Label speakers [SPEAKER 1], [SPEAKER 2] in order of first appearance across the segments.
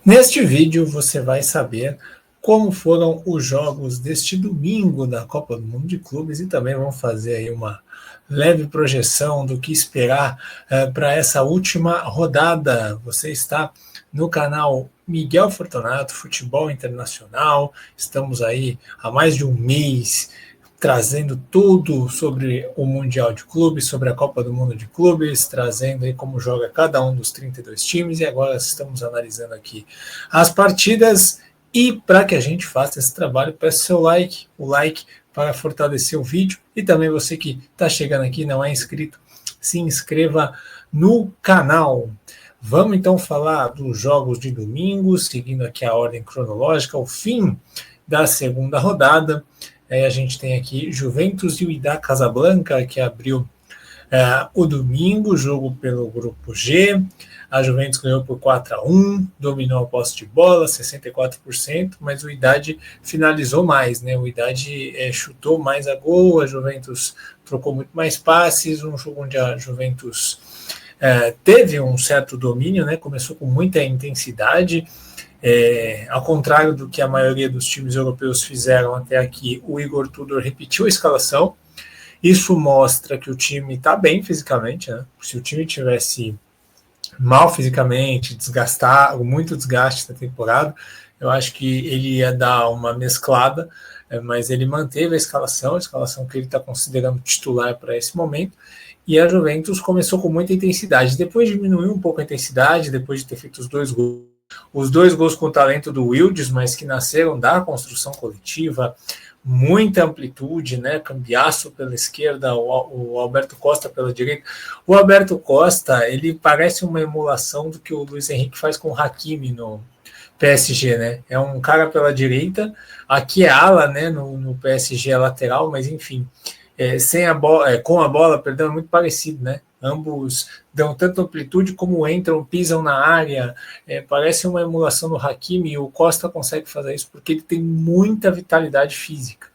[SPEAKER 1] Neste vídeo você vai saber como foram os jogos deste domingo da Copa do Mundo de Clubes e também vamos fazer aí uma leve projeção do que esperar para essa última rodada. Você está no canal Miguel Fortunato, Futebol Internacional. Estamos aí há mais de um mês trazendo tudo sobre o Mundial de Clubes, sobre a Copa do Mundo de Clubes, trazendo aí como joga cada um dos 32 times, e agora estamos analisando aqui as partidas, e para que a gente faça esse trabalho, peço seu like, o like para fortalecer o vídeo, e também você que está chegando aqui e não é inscrito, se inscreva no canal. Vamos então falar dos jogos de domingo, seguindo aqui a ordem cronológica, o fim da segunda rodada. Aí a gente tem aqui Juventus e o Wydad Casablanca, que abriu o domingo, jogo pelo grupo G. A Juventus ganhou por 4-1, dominou a posse de bola, 64%, mas o Wydad finalizou mais, né? O Wydad chutou mais a gol, a Juventus trocou muito mais passes, um jogo onde a Juventus teve um certo domínio, né? Começou com muita intensidade. Ao contrário do que a maioria dos times europeus fizeram até aqui, o Igor Tudor repetiu a escalação. Isso mostra que o time está bem fisicamente, né? Se o time tivesse mal fisicamente, desgastado, muito desgaste na temporada, eu acho que ele ia dar uma mesclada, mas ele manteve a escalação que ele está considerando titular para esse momento, e a Juventus começou com muita intensidade. Depois diminuiu um pouco a intensidade, depois de ter feito os dois gols com o talento do Wildes, mas que nasceram da construção coletiva, muita amplitude, né? Cambiaço pela esquerda, o Alberto Costa pela direita. O Alberto Costa, ele parece uma emulação do que o Luiz Henrique faz com o Hakimi no PSG, né? É um cara pela direita, aqui é ala, né? No PSG é lateral, mas enfim, sem a bola, com a bola, perdão, é muito parecido, né? Ambos dão tanta amplitude como entram, pisam na área, parece uma emulação do Hakimi, e o Costa consegue fazer isso porque ele tem muita vitalidade física.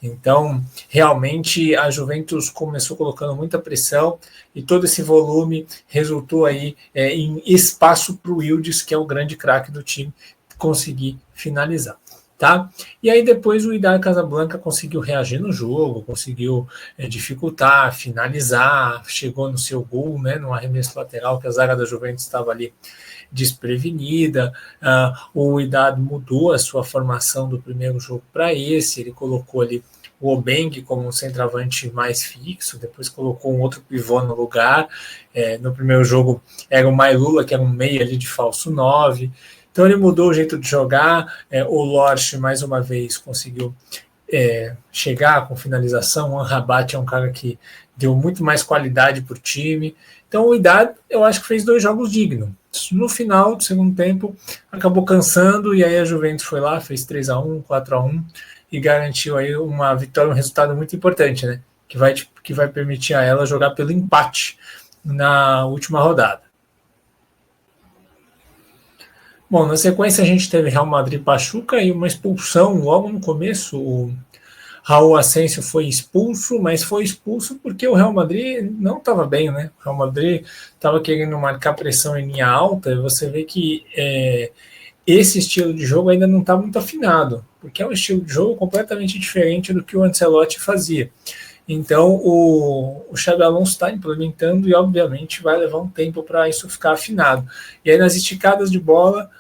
[SPEAKER 1] Então, realmente, a Juventus começou colocando muita pressão e todo esse volume resultou aí em espaço para o Wildes, que é o grande craque do time, conseguir finalizar. Tá? E aí depois o Wydad Casablanca conseguiu reagir no jogo, conseguiu dificultar, finalizar, chegou no seu gol, né, no arremesso lateral, que a zaga da Juventus estava ali desprevenida. O Wydad mudou a sua formação do primeiro jogo para esse, ele colocou ali o Obeng como um centroavante mais fixo, depois colocou um outro pivô no lugar. No primeiro jogo era o Mailula, que era um meia ali de falso 9. Então ele mudou o jeito de jogar, o Lorch mais uma vez conseguiu chegar com finalização, o Amrabat é um cara que deu muito mais qualidade para o time. Então o Wydad, eu acho que fez 2 jogos dignos. No final do segundo tempo, acabou cansando, e aí a Juventus foi lá, fez 3-1, 4-1, e garantiu aí uma vitória, um resultado muito importante, né? Que vai permitir a ela jogar pelo empate na última rodada. Bom, na sequência a gente teve Real Madrid Pachuca e uma expulsão logo no começo. O Raul Asensio foi expulso, mas foi expulso porque o Real Madrid não estava bem, né? O Real Madrid estava querendo marcar pressão em linha alta, e você vê que esse estilo de jogo ainda não está muito afinado, porque é um estilo de jogo completamente diferente do que o Ancelotti fazia. Então o Xabi Alonso está implementando e obviamente vai levar um tempo para isso ficar afinado. E aí nas esticadas de bola,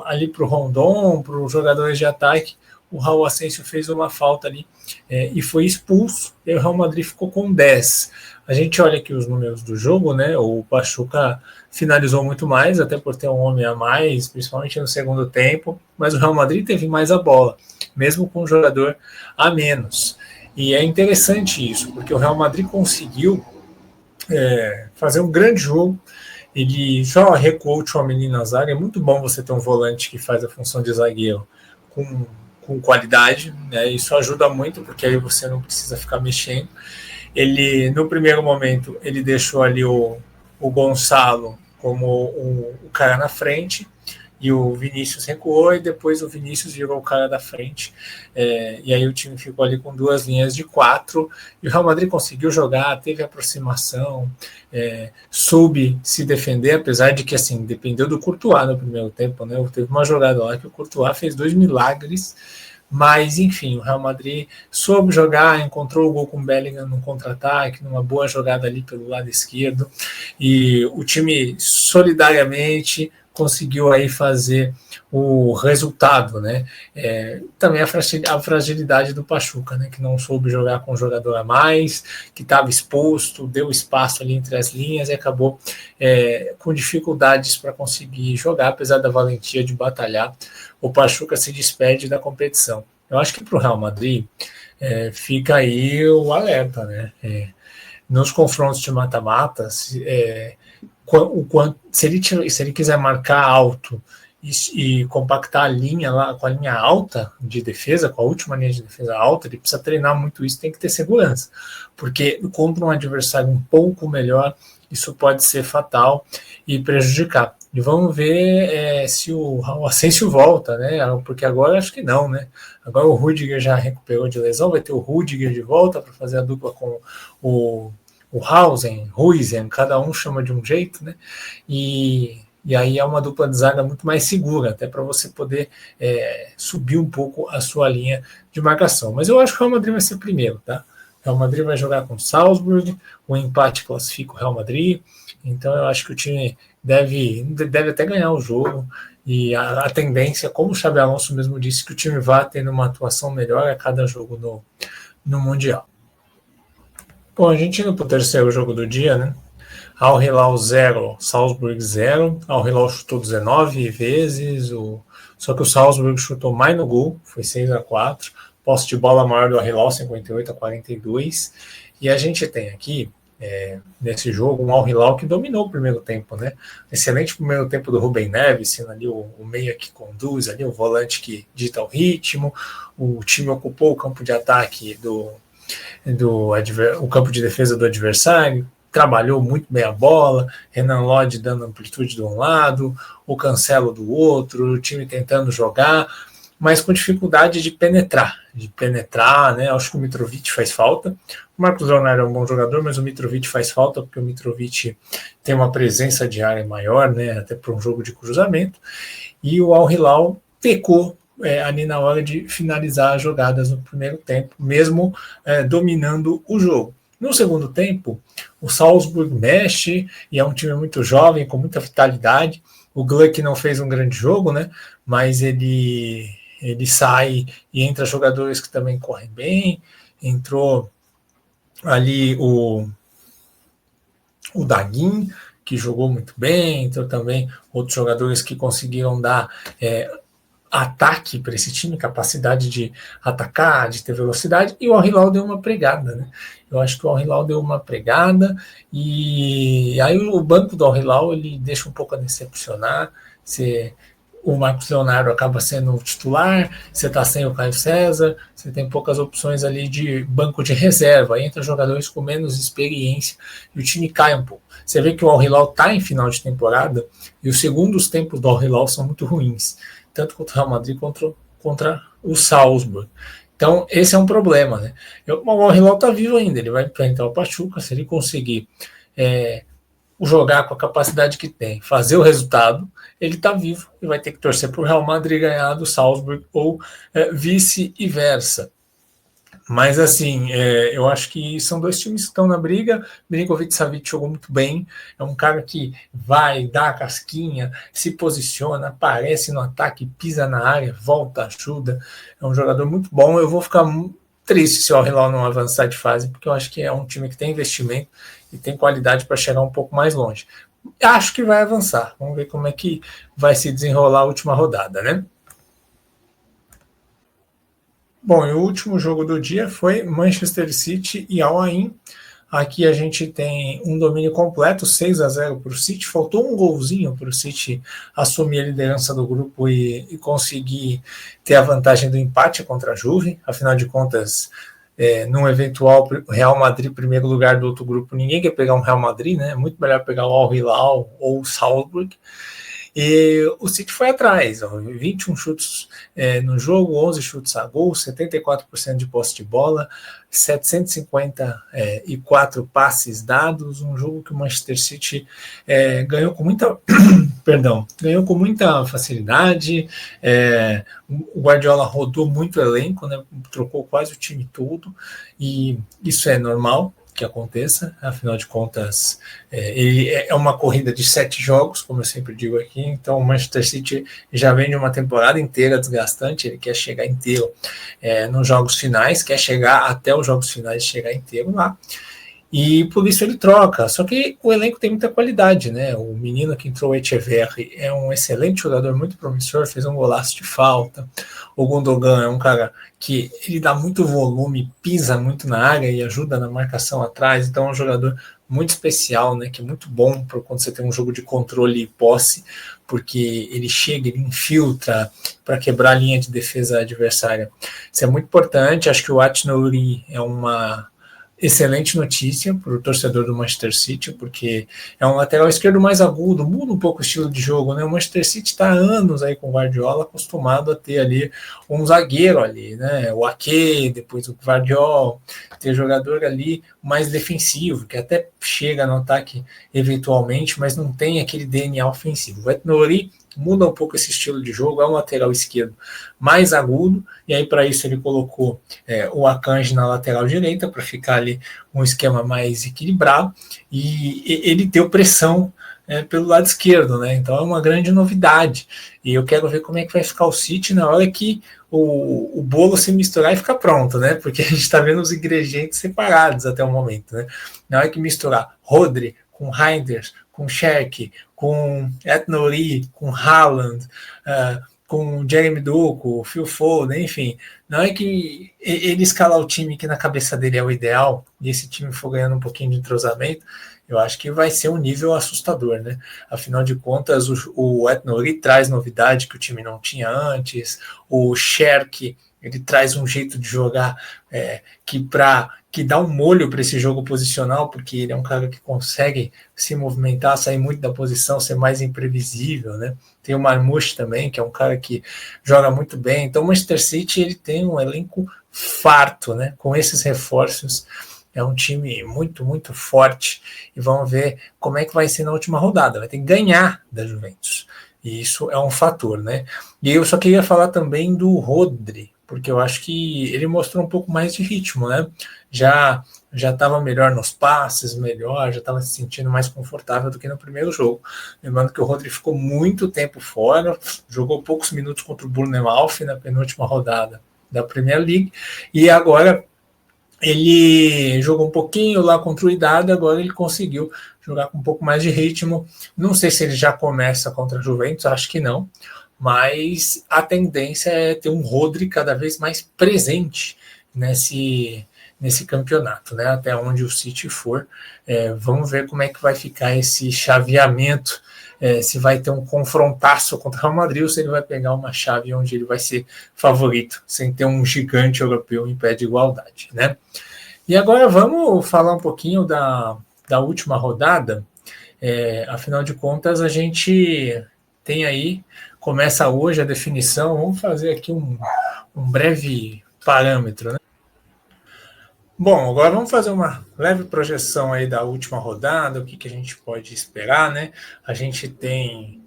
[SPEAKER 1] ali para o Rondon, para os jogadores de ataque, o Raul Asensio fez uma falta ali e foi expulso, e o Real Madrid ficou com 10. A gente olha aqui os números do jogo, né? O Pachuca finalizou muito mais, até por ter um homem a mais, principalmente no segundo tempo, mas o Real Madrid teve mais a bola, mesmo com um jogador a menos. E é interessante isso, porque o Real Madrid conseguiu fazer um grande jogo. Ele só recuou o Tchouaméni na zaga. É muito bom você ter um volante que faz a função de zagueiro com qualidade, né? Isso ajuda muito, porque aí você não precisa ficar mexendo. Ele, no primeiro momento, ele deixou ali o Gonçalo como o cara na frente, e o Vinícius recuou, e depois o Vinícius virou o cara da frente, e aí o time ficou ali com 2 linhas de 4, e o Real Madrid conseguiu jogar, teve aproximação, soube se defender, apesar de que, assim, dependeu do Courtois no primeiro tempo, né? Teve uma jogada lá que o Courtois fez 2 milagres, mas, enfim, o Real Madrid soube jogar, encontrou o gol com o Bellingham no contra-ataque, numa boa jogada ali pelo lado esquerdo, e o time solidariamente conseguiu aí fazer o resultado, né? Também a fragilidade do Pachuca, né? Que não soube jogar com um jogador a mais, que estava exposto, deu espaço ali entre as linhas e acabou com dificuldades para conseguir jogar, apesar da valentia de batalhar. O Pachuca se despede da competição. Eu acho que para o Real Madrid fica aí o alerta, né? Nos confrontos de mata-mata, se ele quiser marcar alto e compactar a linha lá com a linha alta de defesa, com a última linha de defesa alta, ele precisa treinar muito isso, tem que ter segurança, porque contra um adversário um pouco melhor, isso pode ser fatal e prejudicar. E vamos ver se o Asensio volta, né? Porque agora acho que não, né? Agora o Rüdiger já recuperou de lesão, vai ter o Rüdiger de volta para fazer a dupla com o Huijsen, cada um chama de um jeito, né? E aí é uma dupla de zaga muito mais segura, até para você poder subir um pouco a sua linha de marcação. Mas eu acho que o Real Madrid vai ser primeiro, tá? O Real Madrid vai jogar com o Salzburg, o empate classifica o Real Madrid, então eu acho que o time deve até ganhar o jogo, e a tendência, como o Xabi Alonso mesmo disse, que o time vai tendo uma atuação melhor a cada jogo no Mundial. Bom, a gente indo para o terceiro jogo do dia, né? Al Hilal 0, Salzburg 0. Al Hilal chutou 19 vezes, só que o Salzburg chutou mais no gol, foi 6-4. Posse de bola maior do Al Hilal, 58-42. E a gente tem aqui, nesse jogo, um Al Hilal que dominou o primeiro tempo, né? Excelente primeiro tempo do Rubem Neves, sendo ali o meia que conduz, ali o volante que dita o ritmo. O time ocupou o campo de ataque o campo de defesa do adversário, trabalhou muito bem a bola, Renan Lodge dando amplitude de um lado, o Cancelo do outro, o time tentando jogar, mas com dificuldade de penetrar, né? Acho que o Mitrovic faz falta. O Marcos Leonardo é um bom jogador, mas o Mitrovic faz falta, porque o Mitrovic tem uma presença de área maior, né? Até para um jogo de cruzamento, e o Al Hilal pecou ali na hora de finalizar as jogadas no primeiro tempo, mesmo dominando o jogo. No segundo tempo, o Salzburg mexe, e é um time muito jovem, com muita vitalidade. O Gluck não fez um grande jogo, né? Mas ele sai e entra jogadores que também correm bem. Entrou ali o Daguin, que jogou muito bem. Entrou também outros jogadores que conseguiram dar ataque para esse time, capacidade de atacar, de ter velocidade, e o Al Hilal deu uma pregada, né? Eu acho que o Al Hilal deu uma pregada, e aí o banco do Al Hilal ele deixa um pouco a decepcionar. O Marcos Leonardo acaba sendo o titular, você está sem o Caio César, você tem poucas opções ali de banco de reserva, entra jogadores com menos experiência, e o time cai um pouco. Você vê que o Al Hilal está em final de temporada, e os segundos tempos do Al Hilal são muito ruins, tanto contra o Real Madrid contra o Salzburg. Então, esse é um problema, né? O Al Hilal está vivo ainda, ele vai enfrentar o Pachuca, se ele conseguir jogar com a capacidade que tem, fazer o resultado, ele está vivo e vai ter que torcer para o Real Madrid ganhar do Salzburg ou vice-versa. Mas, assim, eu acho que são dois times que estão na briga. Milinkovic-Savic jogou muito bem. É um cara que vai, dá a casquinha, se posiciona, aparece no ataque, pisa na área, volta, ajuda. É um jogador muito bom. Eu vou ficar triste se o Al Hilal não avançar de fase, porque eu acho que é um time que tem investimento e tem qualidade para chegar um pouco mais longe. Acho que vai avançar. Vamos ver como é que vai se desenrolar a última rodada, né? Bom, e o último jogo do dia foi Manchester City e Al Ain. Aqui a gente tem um domínio completo, 6-0 para o City. Faltou um golzinho para o City assumir a liderança do grupo e conseguir ter a vantagem do empate contra a Juve. Afinal de contas, num eventual Real Madrid primeiro lugar do outro grupo, ninguém quer pegar um Real Madrid, né? É muito melhor pegar o Al Hilal ou o Salzburg. E o City foi atrás, 21 chutes no jogo, 11 chutes a gol, 74% de posse de bola, 754 passes dados, um jogo que o Manchester City ganhou com muita ganhou com muita facilidade. O Guardiola rodou muito o elenco, né, trocou quase o time todo, e isso é normal que aconteça, afinal de contas, ele é uma corrida de 7 jogos, como eu sempre digo aqui, então o Manchester City já vem de uma temporada inteira desgastante, ele quer chegar inteiro nos jogos finais, quer chegar até os jogos finais, chegar inteiro lá, e por isso ele troca. Só que o elenco tem muita qualidade, né? O menino que entrou, o Echeverri, é um excelente jogador, muito promissor, fez um golaço de falta. O Gundogan é um cara que ele dá muito volume, pisa muito na área e ajuda na marcação atrás, então é um jogador muito especial, né? Que é muito bom para quando você tem um jogo de controle e posse, porque ele chega, ele infiltra para quebrar a linha de defesa adversária. Isso é muito importante. Acho que o Ait-Nouri é uma excelente notícia para o torcedor do Manchester City, porque é um lateral esquerdo mais agudo, muda um pouco o estilo de jogo, né? O Manchester City está há anos aí com o Guardiola, acostumado a ter ali um zagueiro ali, né? O Ake, depois o Guardiola, ter jogador ali mais defensivo, que até chega no ataque eventualmente, mas não tem aquele DNA ofensivo. O Ait-Nouri muda um pouco esse estilo de jogo, é um lateral esquerdo mais agudo, e aí para isso ele colocou o Akanji na lateral direita, para ficar ali um esquema mais equilibrado, e ele deu pressão pelo lado esquerdo, né? Então é uma grande novidade, e eu quero ver como é que vai ficar o City na hora que o bolo se misturar e ficar pronto, né? Porque a gente está vendo os ingredientes separados até o momento, né? Na hora que misturar Rodri com Reinders, com Sherk, com Ait-Nouri, com Haaland, com Jeremy Doku, Phil Foden, enfim, não é que ele escalar o time que na cabeça dele é o ideal, e esse time for ganhando um pouquinho de entrosamento, eu acho que vai ser um nível assustador, né? Afinal de contas, o Ait-Nouri traz novidade que o time não tinha antes, o Sherk, ele traz um jeito de jogar que dá um molho para esse jogo posicional, porque ele é um cara que consegue se movimentar, sair muito da posição, ser mais imprevisível, né? Tem o Marmoush também, que é um cara que joga muito bem. Então o Manchester City ele tem um elenco farto, né? Com esses reforços, é um time muito, muito forte, e vamos ver como é que vai ser na última rodada. Vai ter que ganhar da Juventus, e isso é um fator, né? E eu só queria falar também do Rodri, porque eu acho que ele mostrou um pouco mais de ritmo, né? Já estava melhor nos passes, já estava se sentindo mais confortável do que no primeiro jogo. Lembrando que o Rodri ficou muito tempo fora, jogou poucos minutos contra o Bournemouth na penúltima rodada da Premier League, e agora ele jogou um pouquinho lá contra o Idade, agora ele conseguiu jogar com um pouco mais de ritmo. Não sei se ele já começa contra a Juventus, acho que não, mas a tendência é ter um Rodri cada vez mais presente nesse campeonato, né? Até onde o City for. Vamos ver como é que vai ficar esse chaveamento, se vai ter um confrontaço contra o Real Madrid ou se ele vai pegar uma chave onde ele vai ser favorito, sem ter um gigante europeu em pé de igualdade, né? E agora vamos falar um pouquinho da última rodada. Afinal de contas, a gente tem aí, começa hoje a definição, vamos fazer aqui um breve parâmetro, né? Bom, agora vamos fazer uma leve projeção aí da última rodada, o que a gente pode esperar, né? A gente tem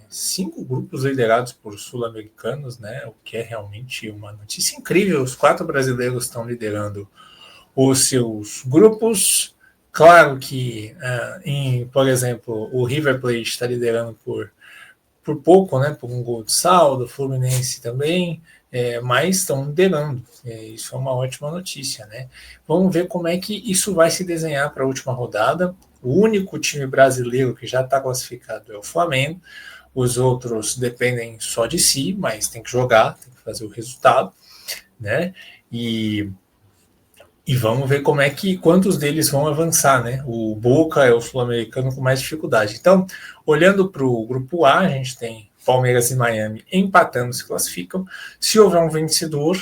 [SPEAKER 1] 5 grupos liderados por sul-americanos, né? O que é realmente uma notícia incrível. Os 4 brasileiros estão liderando os seus grupos. Claro que, por exemplo, o River Plate está liderando por pouco, né? Por um gol de saldo, o Fluminense também. Mas estão liderando. Isso é uma ótima notícia, né? Vamos ver como é que isso vai se desenhar para a última rodada. O único time brasileiro que já está classificado é o Flamengo. Os outros dependem só de si, mas tem que jogar, tem que fazer o resultado, né? E vamos ver quantos deles vão avançar, né? O Boca é o sul-americano com mais dificuldade. Então, olhando para o grupo A, a gente tem Palmeiras e Miami empatando, se classificam. Se houver um vencedor,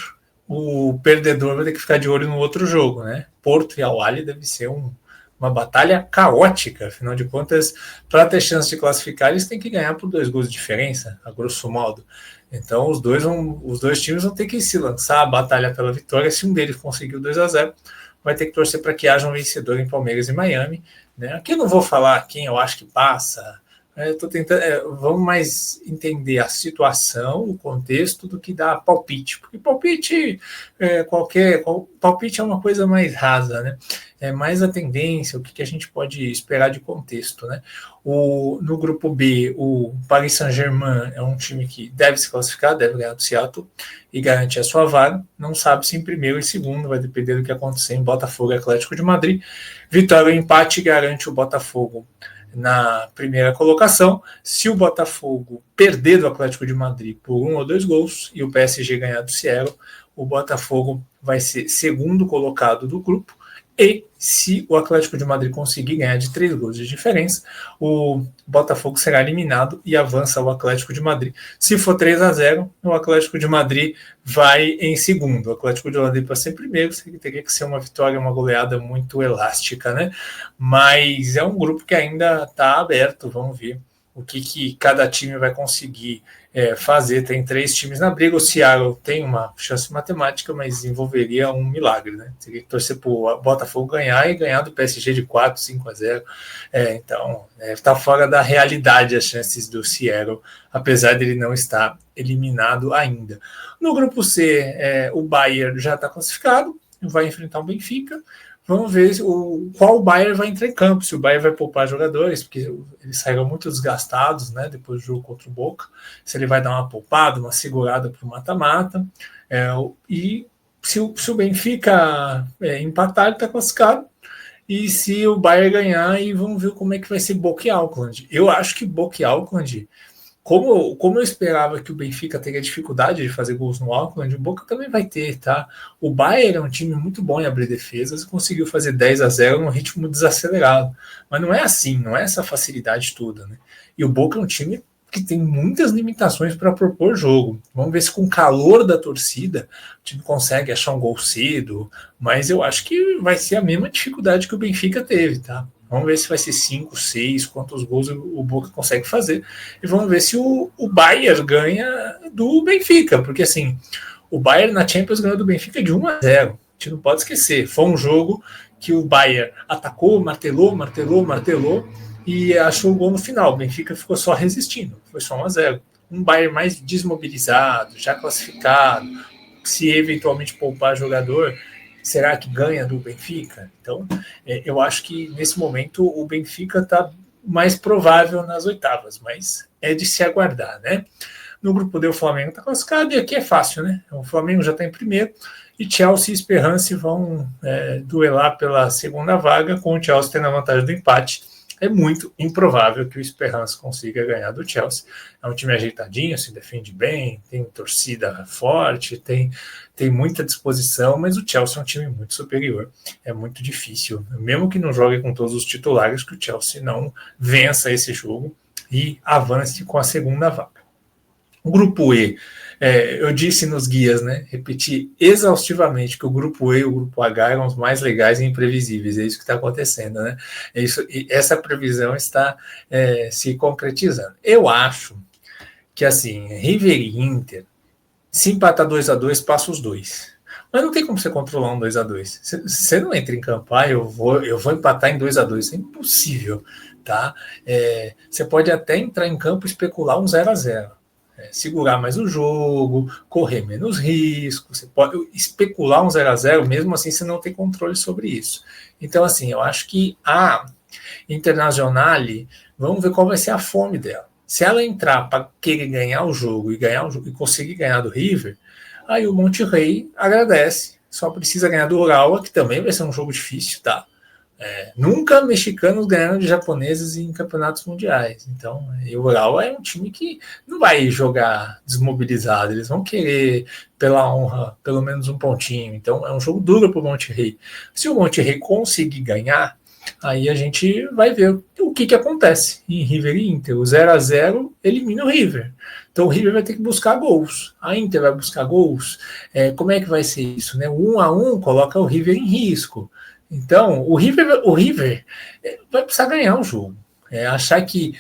[SPEAKER 1] o perdedor vai ter que ficar de olho no outro jogo, né? Porto e Al-Ahly deve ser um uma batalha caótica. Afinal de contas, para ter chance de classificar, eles têm que ganhar por 2 gols de diferença, a grosso modo. Então, os dois times vão ter que se lançar a batalha pela vitória. Se um deles conseguir o 2-0, vai ter que torcer para que haja um vencedor em Palmeiras e Miami. Né? Aqui eu não vou falar quem eu acho que passa. Tô tentando, vamos mais entender a situação, o contexto, do que dar palpite. Porque palpite palpite é uma coisa mais rasa, né? É mais a tendência, o que a gente pode esperar de contexto, né? No grupo B, o Paris Saint-Germain é um time que deve se classificar, deve ganhar do Seattle e garantir a sua vaga. Não sabe se em primeiro e segundo, vai depender do que acontecer em Botafogo e Atlético de Madrid. Vitória ou empate garante o Botafogo na primeira colocação. Se o Botafogo perder do Atlético de Madrid por 1 ou 2 gols e o PSG ganhar do Seattle, o Botafogo vai ser segundo colocado do grupo. E se o Atlético de Madrid conseguir ganhar de 3 gols de diferença, o Botafogo será eliminado e avança o Atlético de Madrid. Se for 3-0, o Atlético de Madrid vai em segundo. O Atlético de Madrid, para ser primeiro, teria que ser uma vitória, uma goleada muito elástica, né? Mas é um grupo que ainda está aberto. Vamos ver o que cada time vai conseguir fazer. Tem 3 times na briga. O Seattle tem uma chance matemática, mas envolveria um milagre, né? Teria que torcer para o Botafogo ganhar e ganhar do PSG de 4-5-0. Então, está fora da realidade as chances do Seattle, apesar dele não estar eliminado ainda. No grupo C, o Bayern já está classificado, vai enfrentar o Benfica. Vamos ver qual Bayern vai entrar em campo, se o Bayern vai poupar jogadores, porque eles saíram muito desgastados, né, depois do jogo contra o Boca, se ele vai dar uma poupada, uma segurada para o mata-mata, e se o Benfica empatar, ele está classificado, e se o Bayern ganhar, e vamos ver como é que vai ser Boca e Auckland. Eu acho que Boca e Auckland, como eu esperava que o Benfica teria dificuldade de fazer gols no Auckland, o Boca também vai ter, tá? O Bayern é um time muito bom em abrir defesas, conseguiu fazer 10-0 num ritmo desacelerado. Mas não é assim, não é essa facilidade toda, né? E o Boca é um time que tem muitas limitações para propor jogo. Vamos ver se com o calor da torcida o time consegue achar um gol cedo, mas eu acho que vai ser a mesma dificuldade que o Benfica teve, tá? Vamos ver se vai ser 5, 6, quantos gols o Boca consegue fazer. E vamos ver se o Bayern ganha do Benfica. Porque assim, o Bayern na Champions ganhou do Benfica de 1-0. A gente não pode esquecer. Foi um jogo que o Bayern atacou, martelou e achou o gol no final. O Benfica ficou só resistindo. Foi só 1-0. Um Bayern mais desmobilizado, já classificado. Se eventualmente poupar jogador, será que ganha do Benfica? Então, eu acho que nesse momento o Benfica está mais provável nas oitavas, mas é de se aguardar, né? No grupo D o Flamengo está classificado e aqui é fácil, né? O Flamengo já está em primeiro e Chelsea e Esperance vão duelar pela segunda vaga, com o Chelsea tendo a vantagem do empate. É muito improvável que o Esperance consiga ganhar do Chelsea. É um time ajeitadinho, se defende bem, tem torcida forte, tem muita disposição, mas o Chelsea é um time muito superior. É muito difícil, mesmo que não jogue com todos os titulares, que o Chelsea não vença esse jogo e avance com a segunda vaga. O grupo E, eu disse nos guias, né, repeti exaustivamente que o grupo E e o grupo H eram os mais legais e imprevisíveis. É isso que está acontecendo, né? Essa previsão está se concretizando. Eu acho que, assim, River e Inter, se empatar 2-2, passa os dois. Mas não tem como você controlar um 2-2. Você não entra em campo, eu vou empatar em 2-2. É impossível, tá? Você pode até entrar em campo e especular um 0-0. Segurar mais o jogo, correr menos risco, você pode especular um 0-0, mesmo assim você não tem controle sobre isso. Então, assim, eu acho que a Internazionale, vamos ver qual vai ser a fome dela. Se ela entrar para querer ganhar o jogo e conseguir ganhar do River, aí o Monterrey agradece, só precisa ganhar do Urawa, que também vai ser um jogo difícil, tá? Nunca mexicanos ganharam de japoneses em campeonatos mundiais. Então, o Urawa é um time que não vai jogar desmobilizado. Eles vão querer, pela honra, pelo menos um pontinho. Então, é um jogo duro para o Monterrey. Se o Monterrey conseguir ganhar, aí a gente vai ver o que acontece em River e Inter. O 0-0 elimina o River. Então o River vai ter que buscar gols. A Inter vai buscar gols. Como é que vai ser isso? Né? O 1-1 coloca o River em risco. Então, o River vai precisar ganhar o jogo. Achar que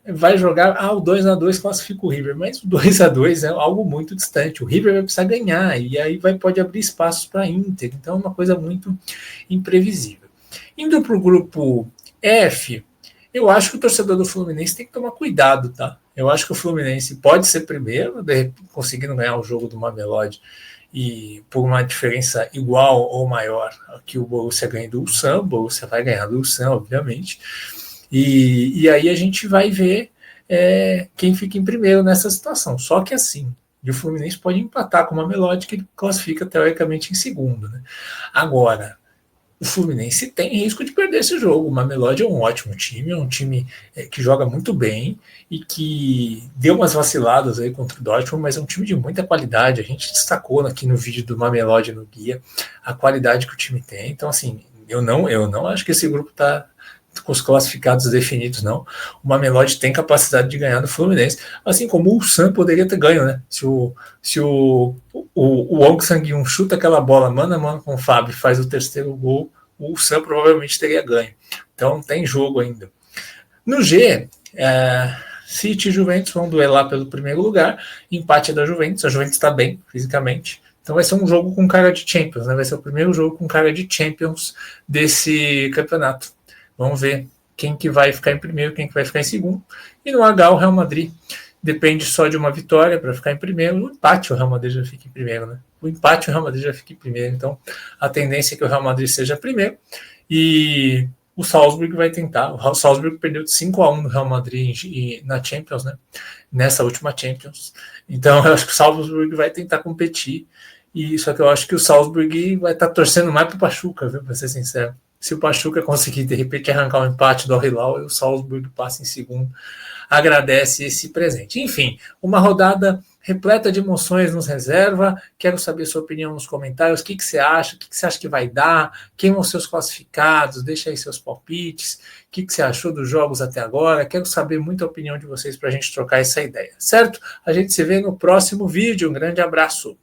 [SPEAKER 1] vai jogar, o 2-2 classifica o River, mas o 2-2 é algo muito distante. O River vai precisar ganhar, e aí pode abrir espaços para a Inter. Então é uma coisa muito imprevisível. Indo para o grupo F, eu acho que o torcedor do Fluminense tem que tomar cuidado, tá? Eu acho que o Fluminense pode ser primeiro, conseguindo ganhar o jogo do Mamelodi, e por uma diferença igual ou maior que o Borussia ganha do Ulsan. O Borussia vai ganhar do Ulsan, obviamente. E aí a gente vai ver quem fica em primeiro nessa situação. Só que assim, o Fluminense pode empatar com uma Mamelodi que classifica teoricamente em segundo. Né? Agora, o Fluminense tem risco de perder esse jogo. O Mamelodi é um ótimo time, é um time que joga muito bem e que deu umas vaciladas aí contra o Dortmund, mas é um time de muita qualidade. A gente destacou aqui no vídeo do Mamelodi no guia a qualidade que o time tem. Então, assim, eu não acho que esse grupo está com os classificados definidos, não. O Mamelodi tem capacidade de ganhar do Fluminense, assim como o Ulsan poderia ter ganho, né? Se o Wong Sang-yun chuta aquela bola mano a mano com o Fábio e faz o terceiro gol, o Ulsan provavelmente teria ganho. Então tem jogo ainda. No G, City e Juventus vão duelar pelo primeiro lugar, empate da Juventus, a Juventus está bem fisicamente. Então vai ser um jogo com cara de Champions, né? Vai ser o primeiro jogo com cara de Champions desse campeonato. Vamos ver quem que vai ficar em primeiro, quem que vai ficar em segundo. E no H, o Real Madrid depende só de uma vitória para ficar em primeiro. O empate, o Real Madrid já fica em primeiro, né? O empate, o Real Madrid já fica em primeiro. Então, a tendência é que o Real Madrid seja primeiro. E o Salzburg vai tentar. O Salzburg perdeu de 5-1 no Real Madrid na Champions, né? Nessa última Champions. Então, eu acho que o Salzburg vai tentar competir. E só que eu acho que o Salzburg vai estar torcendo mais para o Pachuca, viu? Para ser sincero. Se o Pachuca conseguir, de repente, arrancar um empate do Al-Hilal, e o Salzburg passa em segundo, agradece esse presente. Enfim, uma rodada repleta de emoções nos reserva. Quero saber sua opinião nos comentários. O que você acha? O que você acha que vai dar? Quem vão ser os classificados? Deixa aí seus palpites. O que você achou dos jogos até agora? Quero saber muito a opinião de vocês para a gente trocar essa ideia, certo? A gente se vê no próximo vídeo. Um grande abraço.